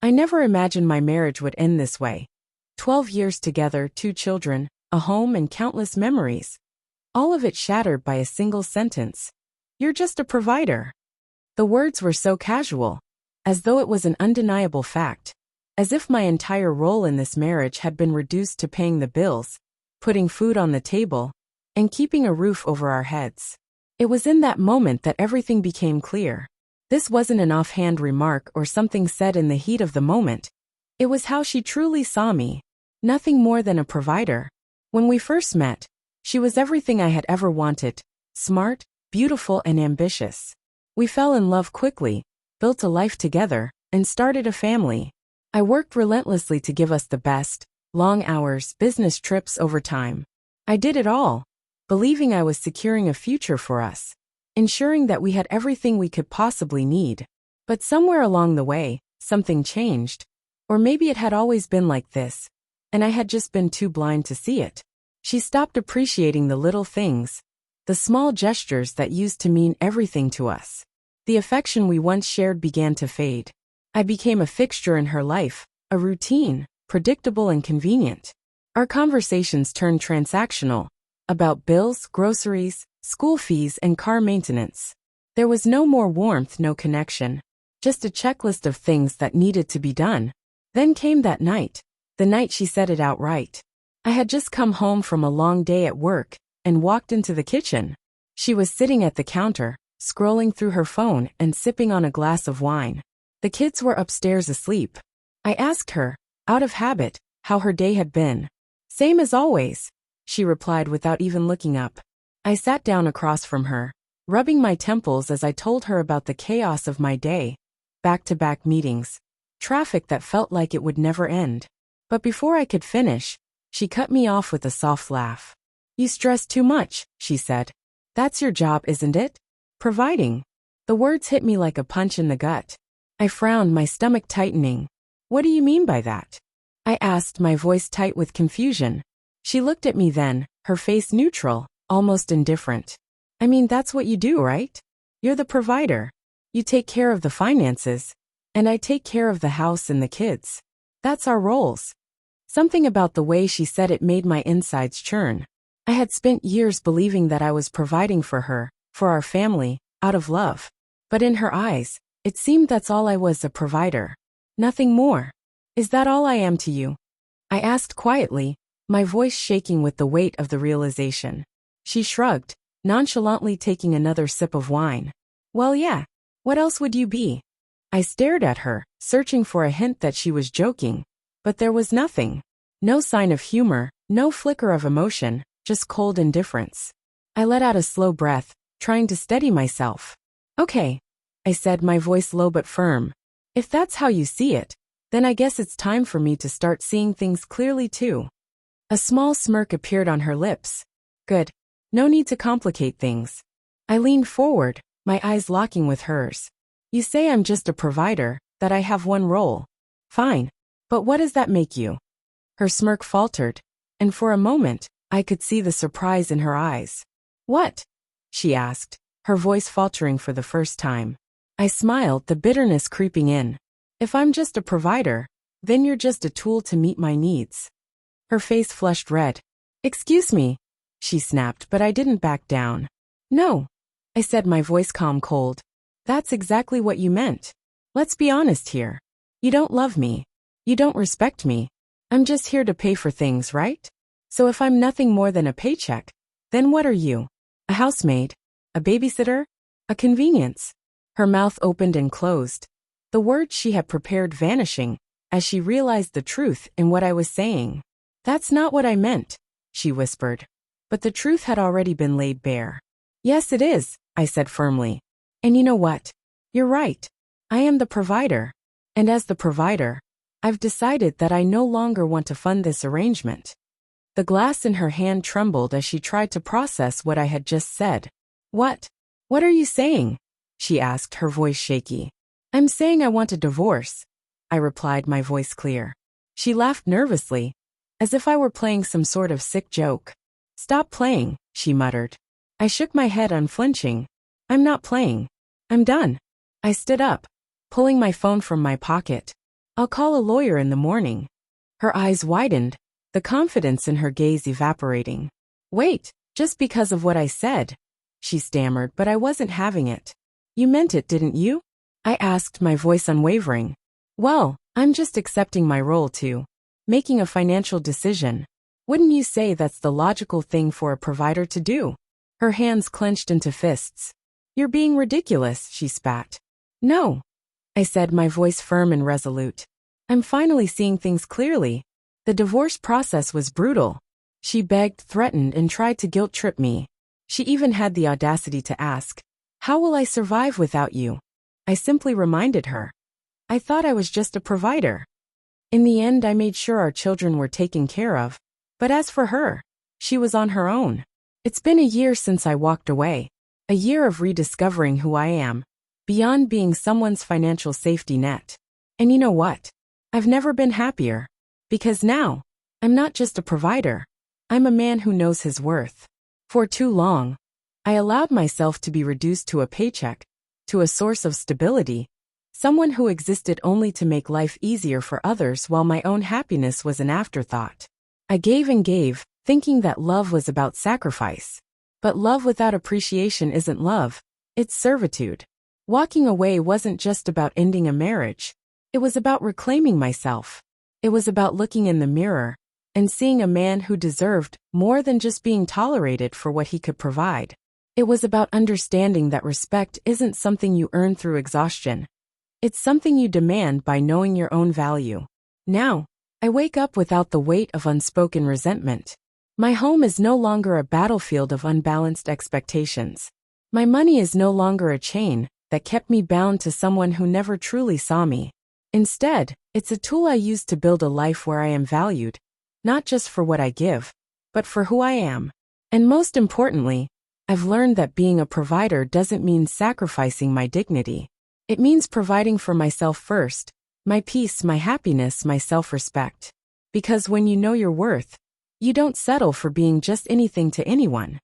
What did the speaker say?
I never imagined my marriage would end this way. 12 years together, 2 children, a home and countless memories. All of it shattered by a single sentence. You're just a provider. The words were so casual, as though it was an undeniable fact, as if my entire role in this marriage had been reduced to paying the bills, putting food on the table, and keeping a roof over our heads. It was in that moment that everything became clear. This wasn't an offhand remark or something said in the heat of the moment. It was how she truly saw me. Nothing more than a provider. When we first met, she was everything I had ever wanted. Smart, beautiful, and ambitious. We fell in love quickly, built a life together, and started a family. I worked relentlessly to give us the best, long hours, business trips, overtime. I did it all, believing I was securing a future for us, ensuring that we had everything we could possibly need. But somewhere along the way, something changed. Or maybe it had always been like this, and I had just been too blind to see it. She stopped appreciating the little things, the small gestures that used to mean everything to us. The affection we once shared began to fade. I became a fixture in her life, a routine, predictable and convenient. Our conversations turned transactional, about bills, groceries, school fees, and car maintenance. There was no more warmth, no connection, just a checklist of things that needed to be done. Then came that night, the night she said it outright. I had just come home from a long day at work and walked into the kitchen. She was sitting at the counter, scrolling through her phone and sipping on a glass of wine. The kids were upstairs asleep. I asked her, out of habit, how her day had been. Same as always, she replied without even looking up. I sat down across from her, rubbing my temples as I told her about the chaos of my day. Back-to-back meetings. Traffic that felt like it would never end. But before I could finish, she cut me off with a soft laugh. You stress too much, she said. That's your job, isn't it? Providing. The words hit me like a punch in the gut. I frowned, my stomach tightening. What do you mean by that? I asked, my voice tight with confusion. She looked at me then, her face neutral, almost indifferent. I mean, that's what you do, right? You're the provider. You take care of the finances, and I take care of the house and the kids. That's our roles. Something about the way she said it made my insides churn. I had spent years believing that I was providing for her, for our family, out of love. But in her eyes, it seemed that's all I was, a provider. Nothing more. Is that all I am to you? I asked quietly, my voice shaking with the weight of the realization. She shrugged, nonchalantly taking another sip of wine. Well, yeah. What else would you be? I stared at her, searching for a hint that she was joking. But there was nothing. No sign of humor, no flicker of emotion, just cold indifference. I let out a slow breath, trying to steady myself. Okay, I said, my voice low but firm. If that's how you see it, then I guess it's time for me to start seeing things clearly too. A small smirk appeared on her lips. Good. No need to complicate things. I leaned forward, my eyes locking with hers. You say I'm just a provider, that I have one role. Fine. But what does that make you? Her smirk faltered, and for a moment, I could see the surprise in her eyes. What? She asked, her voice faltering for the first time. I smiled, the bitterness creeping in. If I'm just a provider, then you're just a tool to meet my needs. Her face flushed red. Excuse me, she snapped, but I didn't back down. No, I said, my voice calm cold. That's exactly what you meant. Let's be honest here. You don't love me. You don't respect me. I'm just here to pay for things, right? So if I'm nothing more than a paycheck, then what are you? A housemaid? A babysitter? A convenience? Her mouth opened and closed, the words she had prepared vanishing, as she realized the truth in what I was saying. That's not what I meant, she whispered. But the truth had already been laid bare. Yes, it is, I said firmly. And you know what? You're right. I am the provider. And as the provider, I've decided that I no longer want to fund this arrangement. The glass in her hand trembled as she tried to process what I had just said. What? What are you saying? She asked, her voice shaky. I'm saying I want a divorce, I replied, my voice clear. She laughed nervously, as if I were playing some sort of sick joke. Stop playing, she muttered. I shook my head, unflinching. I'm not playing. I'm done. I stood up, pulling my phone from my pocket. I'll call a lawyer in the morning. Her eyes widened, the confidence in her gaze evaporating. Wait, just because of what I said, she stammered, but I wasn't having it. You meant it, didn't you? I asked, my voice unwavering. Well, I'm just accepting my role too. Making a financial decision. Wouldn't you say that's the logical thing for a provider to do? Her hands clenched into fists. You're being ridiculous, she spat. No, I said, my voice firm and resolute. I'm finally seeing things clearly. The divorce process was brutal. She begged, threatened, and tried to guilt-trip me. She even had the audacity to ask, how will I survive without you? I simply reminded her. I thought I was just a provider. In the end, I made sure our children were taken care of. But as for her, she was on her own. It's been a year since I walked away. A year of rediscovering who I am, beyond being someone's financial safety net. And you know what? I've never been happier. Because now, I'm not just a provider. I'm a man who knows his worth. For too long, I allowed myself to be reduced to a paycheck, to a source of stability, someone who existed only to make life easier for others while my own happiness was an afterthought. I gave and gave, thinking that love was about sacrifice. But love without appreciation isn't love, it's servitude. Walking away wasn't just about ending a marriage. It was about reclaiming myself. It was about looking in the mirror and seeing a man who deserved more than just being tolerated for what he could provide. It was about understanding that respect isn't something you earn through exhaustion. It's something you demand by knowing your own value. Now, I wake up without the weight of unspoken resentment. My home is no longer a battlefield of unbalanced expectations. My money is no longer a chain that kept me bound to someone who never truly saw me. Instead, it's a tool I use to build a life where I am valued, not just for what I give, but for who I am. And most importantly, I've learned that being a provider doesn't mean sacrificing my dignity. It means providing for myself first, my peace, my happiness, my self-respect. Because when you know your worth, you don't settle for being just anything to anyone.